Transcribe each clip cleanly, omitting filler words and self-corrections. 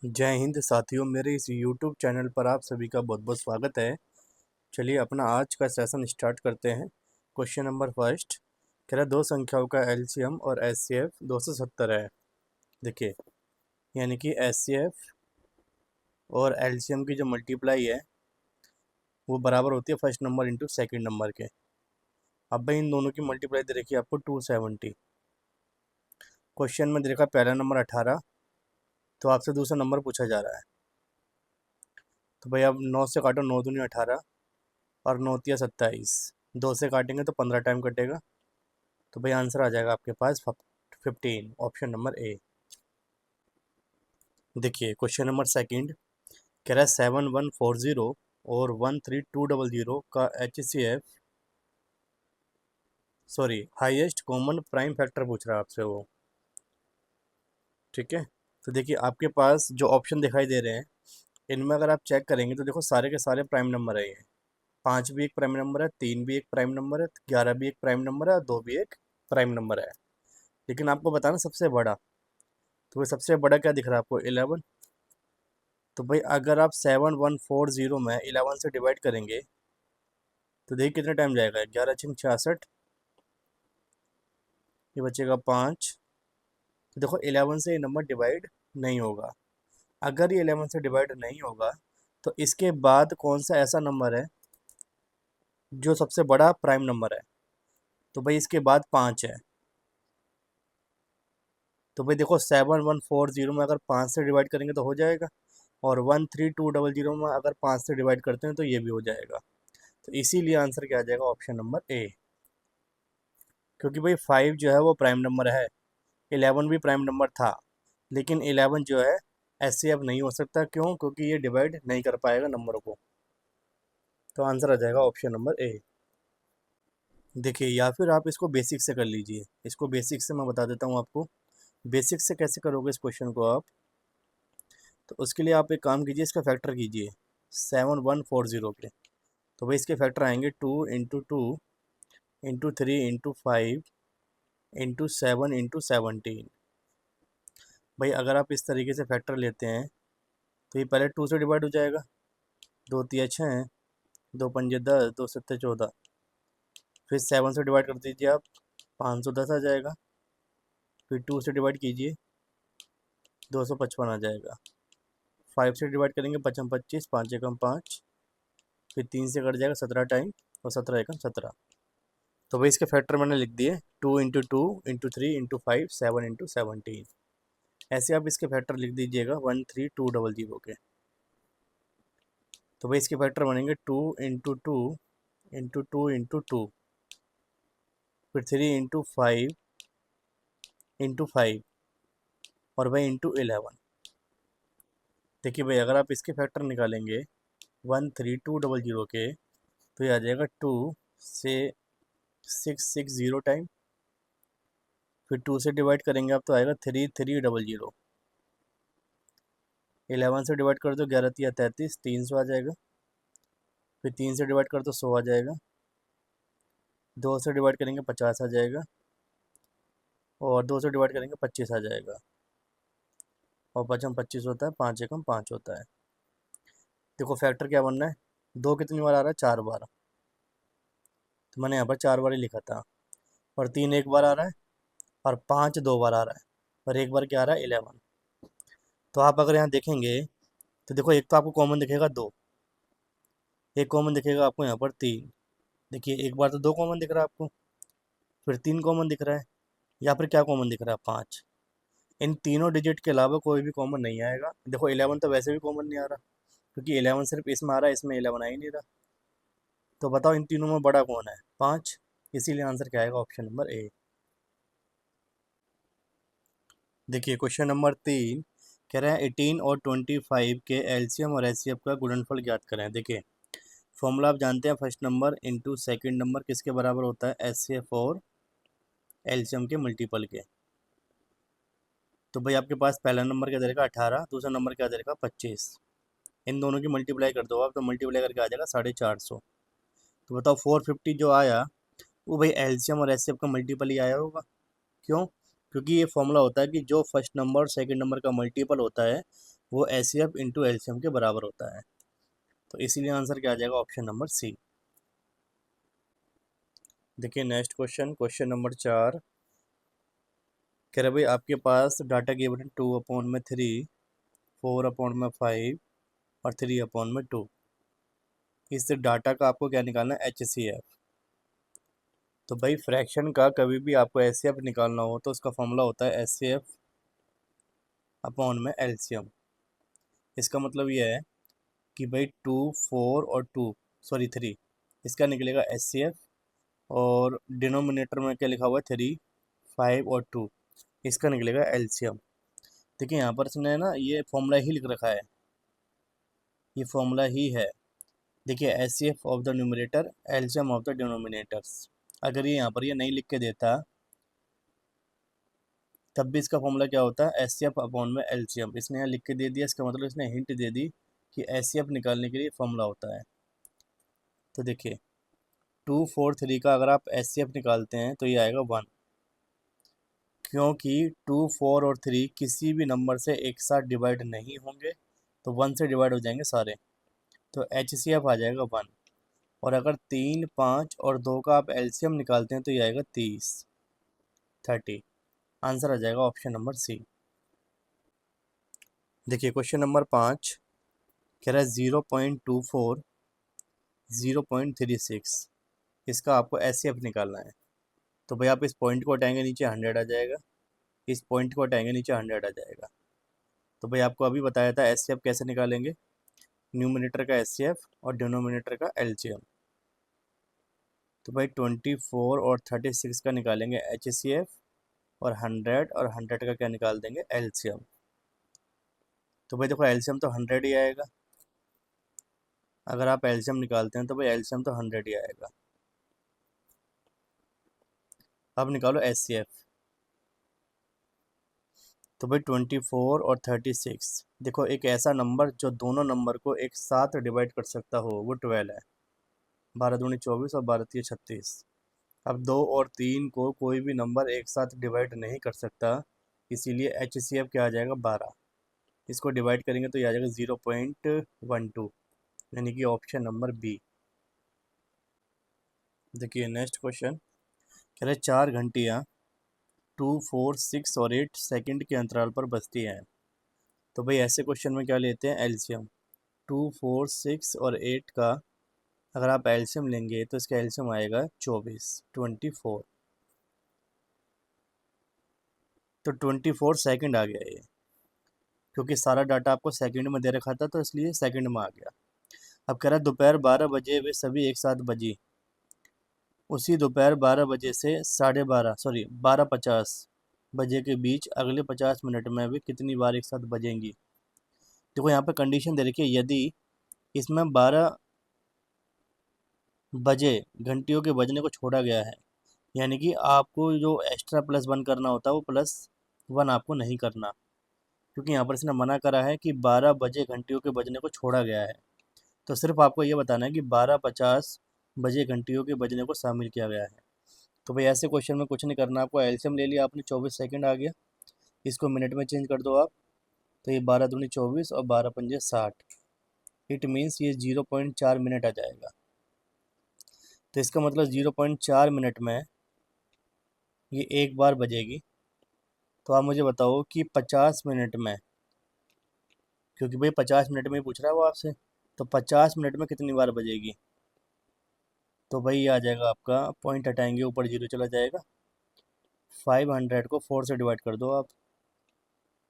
जय हिंद साथियों, मेरे इस YouTube चैनल पर आप सभी का बहुत बहुत स्वागत है। चलिए अपना आज का सेशन स्टार्ट करते हैं। क्वेश्चन नंबर फर्स्ट कह रहा है दो संख्याओं का एलसीएम और एचसीएफ 270 है। देखिए, यानी कि एचसीएफ और एलसीएम की जो मल्टीप्लाई है वो बराबर होती है first number into second number के। अब भाई इन दोनों की मल्टीप्लाई दे रखी है आपको 270। क्वेश्चन में दे रखा पहला नंबर 18, तो आपसे दूसरा नंबर पूछा जा रहा है। तो भाई अब 9 से काटो, 9 दूनी 18 और 9 तिया 27, 2 से काटेंगे तो 15 टाइम कटेगा। तो भाई आंसर आ जाएगा आपके पास 15, ऑप्शन नंबर ए। देखिए क्वेश्चन नंबर सेकंड कह रहा है 7140 और 13200 का HCF sorry highest common prime factor पूछ रहा है आपसे वो। ठीक है, तो देखिए आपके पास जो ऑप्शन दिखाई दे रहे हैं इनमें अगर आप चेक करेंगे तो देखो सारे के सारे प्राइम नंबर है ये। 5 भी एक प्राइम नंबर है, 3 भी एक प्राइम नंबर है, 11 भी एक प्राइम नंबर है और 2 भी एक प्राइम नंबर है। लेकिन आपको बताना सबसे बड़ा, तो वो सबसे बड़ा क्या दिख रहा है आपको? 11। तो भाई अगर आप 7140 में 11 से डिवाइड करेंगे तो देखिए कितने टाइम जाएगा। 11 छिंग 66, ये बचेगा 5। तो देखो 11 से ये नंबर डिवाइड नहीं होगा। अगर ये 11 से डिवाइड नहीं होगा तो इसके बाद कौन सा ऐसा नंबर है जो सबसे बड़ा प्राइम नंबर है? तो भाई इसके बाद 5 है। तो भाई देखो 7140 में अगर 5 से डिवाइड करेंगे तो हो जाएगा, और 13200 में अगर 5 से डिवाइड करते हैं तो ये भी हो जाएगा। तो इसीलिए आंसर क्या आ जाएगा? Option number A. क्योंकि भाई 5 जो है वो प्राइम नंबर है, 11 भी प्राइम नंबर था, लेकिन 11 जो है ऐसे अब नहीं हो सकता। क्यों? क्योंकि ये डिवाइड नहीं कर पाएगा नंबर को। तो आंसर आ जाएगा ऑप्शन नंबर ए। देखिए, या फिर आप इसको बेसिक से कर लीजिए। इसको बेसिक से मैं बता देता हूँ आपको। बेसिक से कैसे करोगे इस क्वेश्चन को आप? तो उसके लिए आप एक काम कीजिए, इसका फैक्टर कीजिए 7140 के। तो भाई इसके फैक्टर आएंगे 2 × 2 × 3 × 5 × 7 × 17। भाई अगर आप इस तरीके से फैक्टर लेते हैं तो ये पहले 2 से डिवाइड हो जाएगा। 2 तिया 6, 2 पंजे 10, 2 सत्ते 14। फिर 7 से डिवाइड कर दीजिए आप, 510 आ जाएगा। फिर 2 से डिवाइड कीजिए, 255 आ जाएगा। 5 से डिवाइड करेंगे, 5 25, 5 एकम 5। फिर 3 से कट जाएगा 17 टाइम, और 17 एकम 17। तो भाई इसके फैक्टर मैंने लिख दिए 2 × 2 × 3 × 5 7 × 17। ऐसे आप इसके फैक्टर लिख दीजिएगा 13200 के। तो भाई इसके फैक्टर बनेंगे 2 × 2 × 2 × 2 फिर 3 × 5 × 5 और भाई इंटू 11। देखिए भाई अगर आप इसके फैक्टर निकालेंगे 13200 के तो ये आ जाएगा 2 से 660 टाइम। फिर 2 से डिवाइड करेंगे आप तो आएगा 3300। 11 से डिवाइड कर दो, 11 तिया 33, 300 आ जाएगा। फिर 3 से डिवाइड कर दो 100 आ जाएगा। 2 से डिवाइड करेंगे 50 आ जाएगा, और 2 से डिवाइड करेंगे 25 आ जाएगा। और 25 होता है, 5 एकम 5 होता है। देखो फैक्टर क्या बनना है, 2 कितनी बार आ रहा है? 4 बार। तो मैंने यहाँ पर 4 बार ही लिखा था। और 3 एक बार आ रहा है, और 5 2 बार आ रहा है, और एक बार क्या आ रहा है? 11। तो आप अगर यहाँ देखेंगे तो देखो एक तो आपको कॉमन दिखेगा 2, एक कॉमन दिखेगा आपको यहाँ पर 3। देखिए एक बार तो 2 कॉमन दिख रहा है आपको, फिर 3 कॉमन दिख रहा है, या फिर क्या कॉमन दिख रहा है? 5। इन तीनों डिजिट के अलावा कोई भी कॉमन नहीं आएगा। देखो 11 तो वैसे भी कॉमन नहीं आ रहा, क्योंकि 11 सिर्फ इसमें आ रहा है, इसमें 11 आ ही नहीं रहा। तो बताओ इन तीनों में बड़ा कौन है? 5। इसीलिए आंसर क्या आएगा? Option number A. देखिए क्वेश्चन नंबर 3 कह रहे हैं 18 और 25 के एलसीएम और एचसीएफ का गुणनफल ज्ञात करें। देखिए फॉर्मूला आप जानते हैं, first number into second number किसके बराबर होता है? एचसीएफ और एलसीएम के मल्टीपल के। तो भाई आपके पास पहला नंबर क्या देगा? 18, दूसरा नंबर क्या देगा? 25। इन दोनों की मल्टीप्लाई कर दो आप, तो मल्टीप्लाई करके आ जाएगा 450। तो बताओ 450 जो आया वो भाई एलसीएम और एचसीएफ का मल्टीपल ही आया होगा। क्यों? क्योंकि ये फॉर्मूला होता है कि जो फर्स्ट नंबर और सेकंड नंबर का मल्टीपल होता है वो HCF इंटू LCM के बराबर होता है। तो इसीलिए आंसर क्या आ जाएगा, ऑप्शन नंबर सी। देखिए नेक्स्ट क्वेश्चन, क्वेश्चन नंबर 4 कह रहे भाई आपके पास डाटा गिवन 2/3, 4/5 और 3/2। इस डाटा का आपको क्या निकालना है, HCF। तो भाई फ्रैक्शन का कभी भी आपको HCF निकालना हो तो उसका फॉर्मूला होता है HCF/LCM। इसका मतलब ये है कि भाई 2, 4 और 3, इसका निकलेगा HCF, और डिनोमिनेटर में क्या लिखा हुआ है 3, 5 और 2, इसका निकलेगा LCM। देखिए यहाँ पर इसने ना ये फॉर्मूला ही लिख रखा है, ये फॉर्मूला ही है। देखिए HCF of the numerator, LCM of the denominators. अगर ये यहाँ पर ये नहीं लिख के देता तब भी इसका फॉर्मूला क्या होता है, HCF/LCM। इसने यहाँ लिख के दे दिया, इसका मतलब इसने हिंट दे दी कि HCF निकालने के लिए फॉर्मूला होता है। तो देखिए 2, 4, 3 का अगर आप HCF निकालते हैं तो ये आएगा 1, क्योंकि 2, 4 और 3 किसी भी नंबर से एक साथ डिवाइड नहीं होंगे, तो 1 से डिवाइड हो जाएंगे सारे, तो HCF आ जाएगा 1। और अगर 3, 5 और 2 का आप LCM निकालते हैं तो ये आएगा 30। आंसर आ जाएगा ऑप्शन नंबर सी। देखिए क्वेश्चन नंबर 5 कह रहा है 0.24, 0.36, इसका आपको HCF निकालना है। तो भाई आप इस पॉइंट को हटाएंगे नीचे 100 आ जाएगा, इस पॉइंट को हटाएंगे नीचे 100 आ जाएगा। तो भाई आपको अभी बताया था HCF कैसे निकालेंगे, न्यूमिनेटर का HCF और डिनोमिनेटर का LCM। तो भाई 24 और 36 का निकालेंगे HCF, और 100 और 100 का क्या निकाल देंगे, LCM। तो भाई देखो LCM तो 100 ही आएगा, अगर आप LCM निकालते हैं तो भाई LCM तो 100 ही आएगा। अब निकालो HCF। तो भाई 24 और 36, देखो एक ऐसा नंबर जो दोनों नंबर को एक साथ डिवाइड कर सकता हो वो 12 है। 12 दूनी 24 और 12 तिया 36। अब 2 और 3 को कोई भी नंबर एक साथ डिवाइड नहीं कर सकता, इसीलिए HCF क्या आ जाएगा, 12। इसको डिवाइड करेंगे तो ये आ जाएगा 0.12, यानी कि ऑप्शन नंबर बी। देखिए नेक्स्ट क्वेश्चन कह रहे 4 घंटियाँ 2, 4, 6 और 8 सेकंड के अंतराल पर बजती हैं। तो भाई ऐसे क्वेश्चन में क्या लेते हैं, LCM। 2, 4, 6 और 8 का अगर आप LCM लेंगे तो इसका LCM आएगा 24। तो 24 सेकंड आ गया ये, क्योंकि सारा डाटा आपको सेकंड में दे रखा था तो इसलिए सेकंड में आ गया। अब कह रहा है दोपहर 12 बजे वे सभी एक साथ बजी, उसी दोपहर 12 बजे से 12:50 बजे के बीच अगले 50 मिनट में वे कितनी बार एक साथ बजेंगी। देखो यहाँ पे कंडीशन दे रखी है, यदि इसमें 12 बजे घंटियों के बजने को छोड़ा गया है, यानी कि आपको जो एक्स्ट्रा +1 करना होता है वो +1 आपको नहीं करना, क्योंकि यहाँ पर इसने मना करा है कि 12 बजे घंटियों के बजने को छोड़ा गया है। तो सिर्फ आपको ये बताना है कि 12:50 बजे घंटियों के बजने को शामिल किया गया है। तो भाई ऐसे क्वेश्चन में कुछ नहीं करना, आपको LCM ले लिया आपने, 24 सेकंड आ गया, इसको मिनट में चेंज कर दो आप, तो ये 12 दूनी 24 और 12 पंजे 60, इट मीन्स ये 0.4 मिनट आ जाएगा। तो इसका मतलब 0.4 मिनट में ये एक बार बजेगी। तो आप मुझे बताओ कि 50 मिनट में, क्योंकि भाई 50 मिनट में ही पूछ रहा है वो आपसे, तो 50 मिनट में कितनी बार बजेगी। तो भाई ये आ जाएगा आपका, पॉइंट हटाएंगे ऊपर 0 चला जाएगा, 500 को 4 से डिवाइड कर दो आप,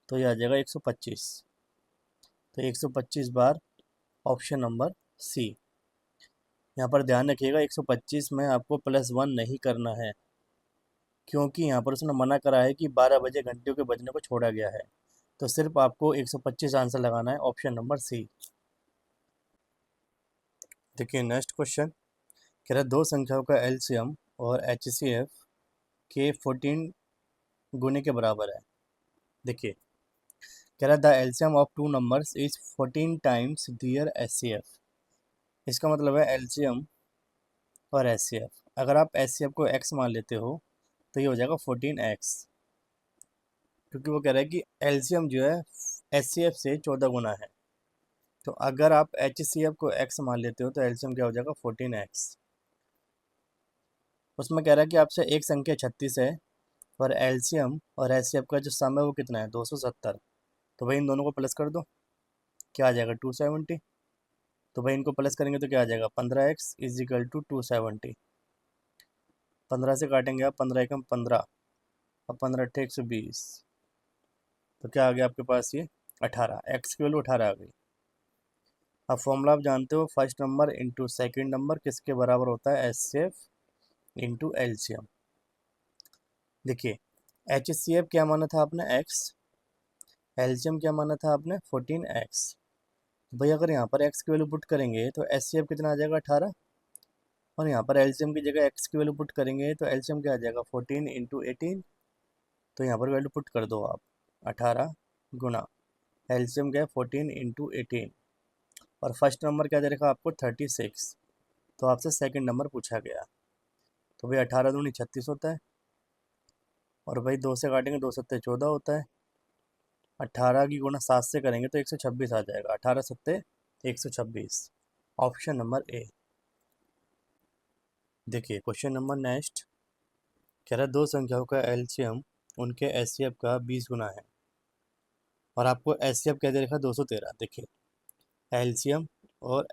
तो ये आ जाएगा 125। तो 125 बार, ऑप्शन नंबर सी। यहाँ पर ध्यान रखिएगा 125 में आपको +1 नहीं करना है, क्योंकि यहाँ पर उसने मना करा है कि 12 बजे घंटियों के बजने को छोड़ा गया है। तो सिर्फ आपको 125 आंसर लगाना है, ऑप्शन नंबर सी। देखिए नेक्स्ट क्वेश्चन कह रहा है दो संख्याओं का LCM और HCF के 14 गुने के बराबर है। देखिए कह रहा है the LCM of two numbers is 14 times their HCF। इसका मतलब है LCM और HCF, अगर आप HCF को x मान लेते हो तो ये हो जाएगा 14x, क्योंकि वो कह रहा है कि LCM जो है HCF से 14 गुना है। तो अगर आप HCF को x मान लेते हो तो एलसीएम क्या हो जाएगा 14x। उसमें कह रहा है कि आपसे एक संख्या 36 है और एलसीएम और HCF का जो सम है वो कितना है 270। तो भाई इन दोनों को प्लस कर दो, क्या आ जाएगा 270। तो भाई इनको प्लस करेंगे तो क्या आ जाएगा 15x इज इक्वल टू 270। 15 से काटेंगे आप, 15 एकम 15 और 15 अट्ठे 120। तो क्या आ गया आपके पास ये 18, x की वैल्यू 18 आ गई। अब फॉर्मूला आप जानते हो, first number into second number किसके बराबर होता है HCF इंटू एलसीएम। देखिए HCF क्या माना था आपने x, एलसीएम क्या माना था आपने 14x। भाई अगर यहाँ पर x की वैल्यू पुट करेंगे तो HCF कितना आ जाएगा 18, और यहाँ पर एलसीएम की जगह x की वैल्यू पुट करेंगे तो एलसीएम क्या आ जाएगा 14 इंटू 18। तो यहाँ पर वैल्यू पुट कर दो आप 18 गुना एलसीएम क्या है 14 इंटू 18, और फर्स्ट नंबर क्या दे रखा आपको 36। तो आपसे सेकंड नंबर पूछा गया। तो भाई 18 दूनी 36 होता है, और भाई 2 से काटेंगे 2 सत्ते 14 होता है। 18 की गुणा 7 से करेंगे तो 126 आ जाएगा, 18 सत्ते 126। Option number A. देखिए क्वेश्चन नंबर नेक्स्ट कह रहा है दो संख्याओं का एलसीएम उनके HCF का 20 गुना है, और आपको HCF क्या दे रखा 213। देखिए एलसीएम और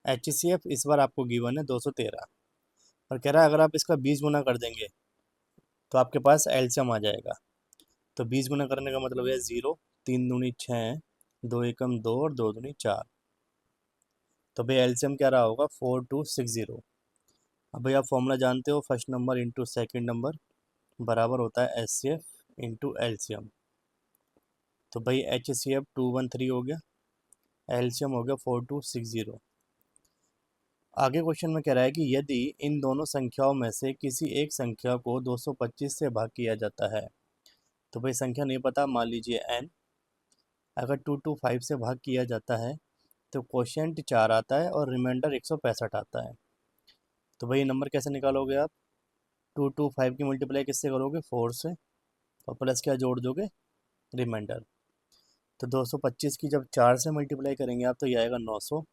HCF इस बार आपको गिवन है 213, और कह रहा है अगर आप इसका 20 गुना कर देंगे तो आपके पास एलसीएम आ जाएगा। तो 20 गुना करने का मतलब है 0, 3 दूनी 6, 2 एकम 2 और 2 दूनी 4। तो भाई एलसीएम क्या रहा होगा 4260। अब भाई आप फॉर्मूला जानते हो, first number into second number बराबर होता है HCF इंटू एलसीएम। तो भाई HCF 213 हो गया, एलसीएम हो गया 4260। आगे क्वेश्चन में कह रहा है कि यदि इन दोनों संख्याओं में से किसी एक संख्या को 225 से भाग किया जाता है, तो भाई संख्या नहीं पता, मान लीजिए n। अगर 225 से भाग किया जाता है तो क्वोशिएंट 4 आता है और रिमाइंडर 165 आता है। तो भाई नंबर कैसे निकालोगे आप, 225 की मल्टीप्लाई किससे करोगे 4 से, और प्लस क्या जोड़ दोगे रिमाइंडर। तो 225 की जब 4 से मल्टीप्लाई करेंगे आप तो ये आएगा 900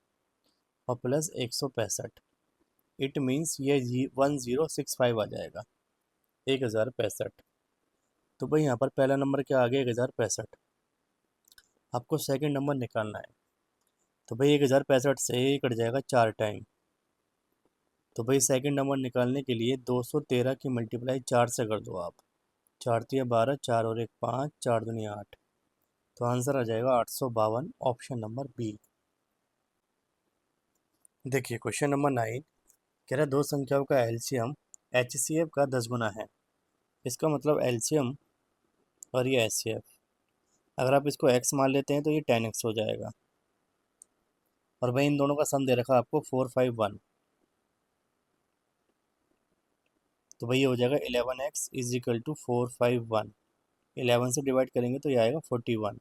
और प्लस 165। इट मीन्स ये 1065 आ जाएगा, 1065। तो भाई यहाँ पर पहला नंबर क्या आ गया 1065। आपको सेकंड नंबर निकालना है। तो भाई 1065 से ही कट जाएगा 4 टाइम। तो भाई सेकंड नंबर निकालने के लिए 213 की मल्टीप्लाई 4 से कर दो आप, 4 तिया 12, 4 और 1 5, 4 दूनी 8। तो आंसर आ जाएगा 852, ऑप्शन नंबर बी। देखिए क्वेश्चन नंबर 9 कह रहा है दो संख्याओं का एलसीएम HCF का 10 गुना है। इसका मतलब एलसीएम और ये HCF, अगर आप इसको x मान लेते हैं तो ये 10x हो जाएगा, और भाई इन दोनों का सम दे रखा आपको 451। तो भाई ये हो जाएगा 11x इज इक्वल टू 451। 11 से डिवाइड करेंगे तो ये आएगा 41।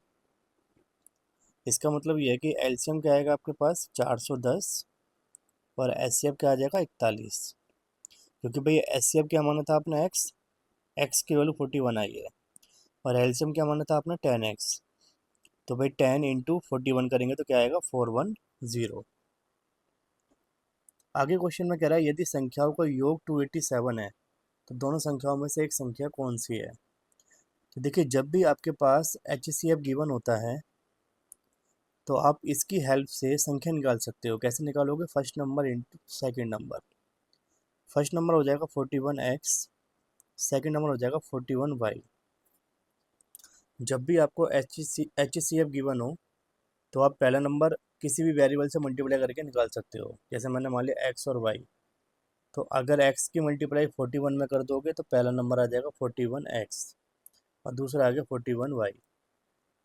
इसका मतलब ये है कि एलसीएम क्या आएगा आपके पास 410 और HCF क्या आ जाएगा 41। क्योंकि भाई HCF क्या माना था आपने x की वैल्यू 41 आई है, और एलसीएम क्या माना था आपने 10x। तो भाई 10 इंटू 41 करेंगे तो क्या आएगा 410। आगे क्वेश्चन में कह रहा है यदि संख्याओं का योग 287 है तो दोनों संख्याओं में से एक संख्या कौन सी है। तो देखिए जब भी आपके पास HCF गिवन होता है तो आप इसकी हेल्प से संख्या निकाल सकते हो। कैसे निकालोगे, first number into second number. First number हो जाएगा 41x, सेकेंड नंबर हो जाएगा 41y। जब भी आपको HCF गिवन हो तो आप पहला नंबर किसी भी वेरिएबल से मल्टीप्लाई करके निकाल सकते हो। जैसे मैंने मान लिया x और y, तो अगर x की मल्टीप्लाई 41 में कर दोगे तो पहला नंबर आ जाएगा 41x और दूसरा आ गया 41y।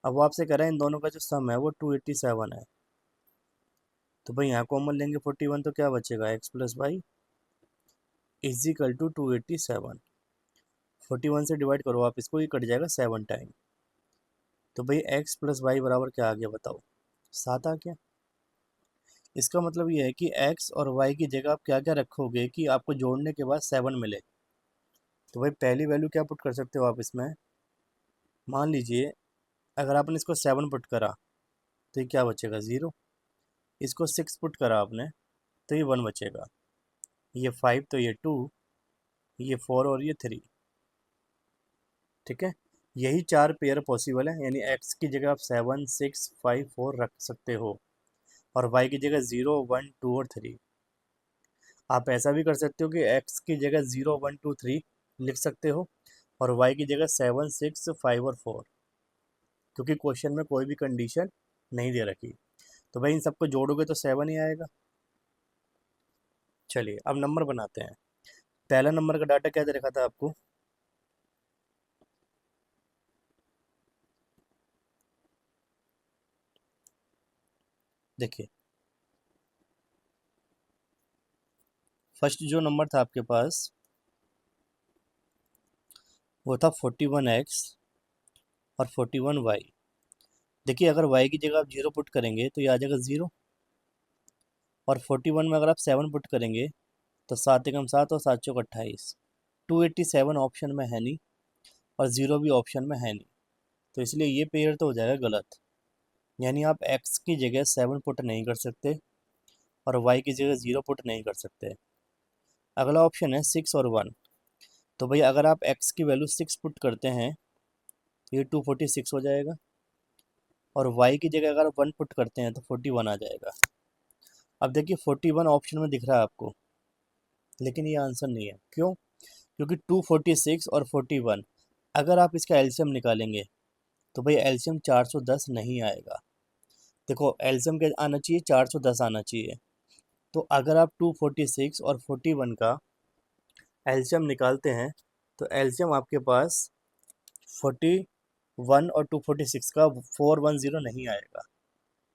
अब वो आपसे कह रहे हैं इन दोनों का जो सम है वो 287 है। तो भाई यहाँ कॉमन लेंगे 41 तो क्या बचेगा x plus y is equal to 287। 41 से डिवाइड करो आप इसको, ये कट जाएगा 7 टाइम। तो भाई x प्लस वाई बराबर क्या आ गया बताओ, 7 आ गया। इसका मतलब ये है कि x और y की जगह आप क्या क्या रखोगे कि आपको जोड़ने के बाद 7 मिले। तो भाई पहली वैल्यू क्या पुट कर सकते हो आप इसमें, मान लीजिए अगर आपने इसको 7 पुट करा तो ये क्या बचेगा 0। इसको 6 पुट करा आपने तो ये 1 बचेगा। ये 5 तो ये 2, ये 4 और ये 3। ठीक है, यही 4 पेयर पॉसिबल है, यानी x की जगह आप 7, 6, 5, 4 रख सकते हो और y की जगह 0, 1, 2 और 3। आप ऐसा भी कर सकते हो कि x की जगह 0, 1, 2, 3 लिख सकते हो और y की जगह 7, 6, 5 और 4, क्योंकि क्वेश्चन में कोई भी कंडीशन नहीं दे रखी। तो भाई इन सबको जोड़ोगे तो 7 ही आएगा। चलिए अब नंबर बनाते हैं। पहला नंबर का डाटा क्या दे रखा था आपको, देखिए फर्स्ट जो नंबर था आपके पास वो था 41x और 41y। देखिए अगर y की जगह आप 0 पुट करेंगे तो ये आ जाएगा 0, और 41 में अगर आप 7 पुट करेंगे तो 7 एकम 7 और 7 चौक 28। 287 ऑप्शन में है नहीं और 0 भी ऑप्शन में है नहीं, तो इसलिए ये पेयर तो हो जाएगा गलत। यानी आप x की जगह 7 पुट नहीं कर सकते और y की जगह 0 पुट नहीं कर सकते। अगला ऑप्शन है 6 और 1। तो भाई अगर आप x की वैल्यू 6 पुट करते हैं तो ये 246 हो जाएगा, और y की जगह अगर आप 1 पुट करते हैं तो 41 आ जाएगा। अब देखिए 41 ऑप्शन में दिख रहा है आपको, लेकिन ये आंसर नहीं है। क्यों? क्योंकि 246 और 41 अगर आप इसका एलसीएम निकालेंगे तो भाई एलसीएम 410 नहीं आएगा। देखो एलसीएम क्या आना चाहिए, 410 आना चाहिए। तो अगर आप 246 और 41 का एलसीएम निकालते हैं तो एलसीएम आपके पास 41 और 246 का 410 नहीं आएगा।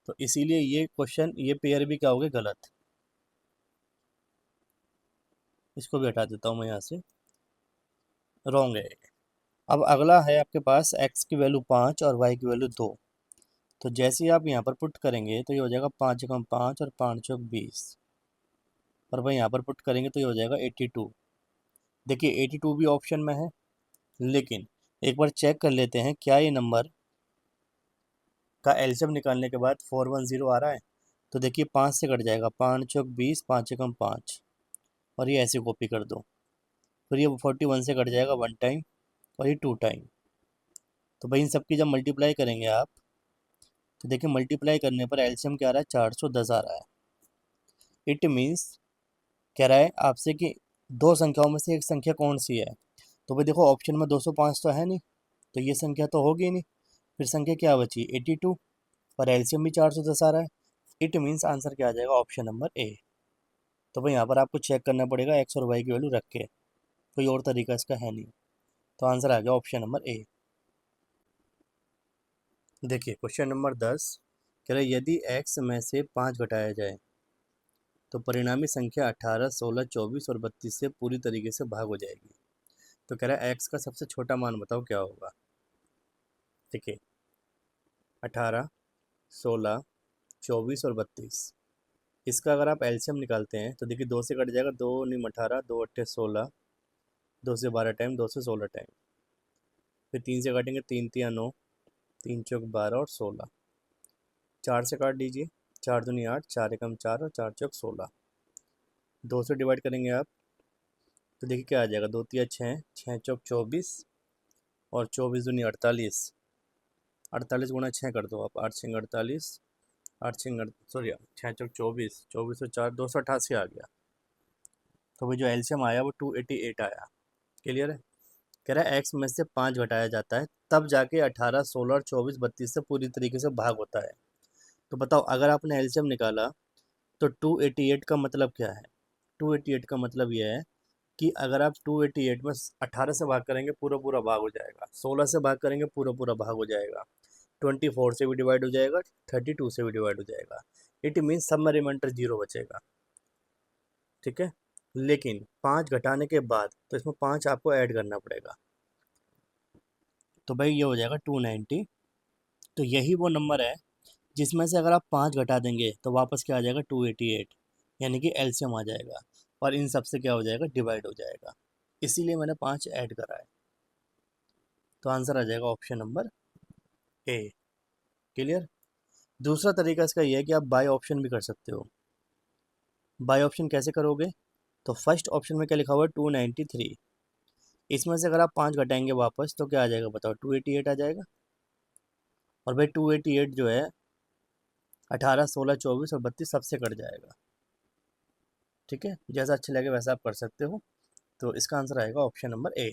तो इसीलिए ये क्वेश्चन, ये पेयर भी क्या हो गए गलत। इसको भी हटा देता हूँ मैं यहाँ से, रॉन्ग है। अब अगला है आपके पास x की वैल्यू 5 और y की वैल्यू 2। तो जैसे ही आप यहाँ पर पुट करेंगे तो ये हो जाएगा 5 एकम 5 और 5 चौक 20, और भाई यहाँ पर पुट करेंगे तो ये हो जाएगा 82। देखिए 82 भी ऑप्शन में है, लेकिन एक बार चेक कर लेते हैं क्या ये नंबर का एलसीएम निकालने के बाद 410 आ रहा है। तो देखिए 5 से कट जाएगा, 5 चौक 20, 5 एकम 5, और ये ऐसे कॉपी कर दो। फिर ये 41 से कट जाएगा 1 टाइम और ये 2 टाइम। तो भाई इन सबकी जब मल्टीप्लाई करेंगे आप तो देखिए मल्टीप्लाई करने पर एलसीएम क्या आ रहा है, 410 आ रहा है। इट मीन्स कह रहा है आपसे कि दो संख्याओं में से एक संख्या कौन सी है। तो भाई देखो ऑप्शन में 205 तो है नहीं, तो ये संख्या तो होगी नहीं। फिर संख्या क्या बची, 82, और एलसीएम भी 410 आ रहा है। इट मीन्स आंसर क्या आ जाएगा, ऑप्शन नंबर ए। तो भाई यहाँ पर आपको चेक करना पड़ेगा एक्स और वाई की वैल्यू रख के, कोई और तरीका इसका है नहीं। तो आंसर आ गया ऑप्शन नंबर ए। देखिए क्वेश्चन नंबर 10 कह रहा है यदि x में से 5 घटाया जाए तो परिणामी संख्या 18, 16, 24 और 32 से पूरी तरीके से भाग हो जाएगी। तो कह रहा है x का सबसे छोटा मान बताओ क्या होगा। देखिए 18, 16, 24 और 32, इसका अगर आप एलसीएम निकालते हैं तो देखिए 2 से कट जाएगा, 2 निम 18, 2 अट्ठे 16, 2 से 12 टाइम, 2 से 16 टाइम। फिर 3 से काटेंगे, 3 तिया 9, 3 चौक 12 और 16। 4 से काट दीजिए, 4 दूनी 8, 4 एकम 4 और 4 चौक 16। 2 से डिवाइड करेंगे आप तो देखिए क्या आ जाएगा, 2 तिया 6, 6 चौक 24 और 24 दूनी 48। 48 गुणा 6 कर दो आप, 8 छः 48, 8 छः सॉरी 6 चौक 24, 24 और 4 288 आ गया। तो भाई जो एलसीएम आया वो 288 आया। क्लियर है? कह रहा है एक्स में से 5 घटाया जाता है तब जाके 18, 16 और 24, 32 से पूरी तरीके से भाग होता है। तो बताओ अगर आपने एलसीएम निकाला तो 288 का मतलब क्या है। 288 का मतलब यह है कि अगर आप 288 में 18 से भाग करेंगे पूरा पूरा भाग हो जाएगा, 16 से भाग करेंगे पूरा पूरा भाग हो जाएगा, 24 से भी डिवाइड हो जाएगा, 32 से भी डिवाइड हो जाएगा। इट मीन्स सब में रिमाइंडर 0 बचेगा। ठीक है, लेकिन 5 घटाने के बाद तो इसमें 5 आपको ऐड करना पड़ेगा। तो भाई ये हो जाएगा 290। तो यही वो नंबर है जिसमें से अगर आप 5 घटा देंगे तो वापस क्या आ जाएगा, 288, यानी कि एलसीएम आ जाएगा और इन सब से क्या हो जाएगा, डिवाइड हो जाएगा। इसीलिए मैंने 5 ऐड करा है। तो आंसर आ जाएगा ऑप्शन नंबर ए। क्लियर। दूसरा तरीका इसका ये है कि आप बाय ऑप्शन भी कर सकते हो। बाय ऑप्शन कैसे करोगे? तो फर्स्ट ऑप्शन में क्या लिखा हुआ है 293, इसमें से अगर आप 5 घटाएंगे वापस तो क्या आ जाएगा बताओ? 288 आ जाएगा। और भाई 288 जो है 18, 16, 24 और 32 सबसे कट जाएगा। ठीक है, जैसा अच्छा लगे वैसा आप कर सकते हो। तो इसका आंसर आएगा ऑप्शन नंबर ए।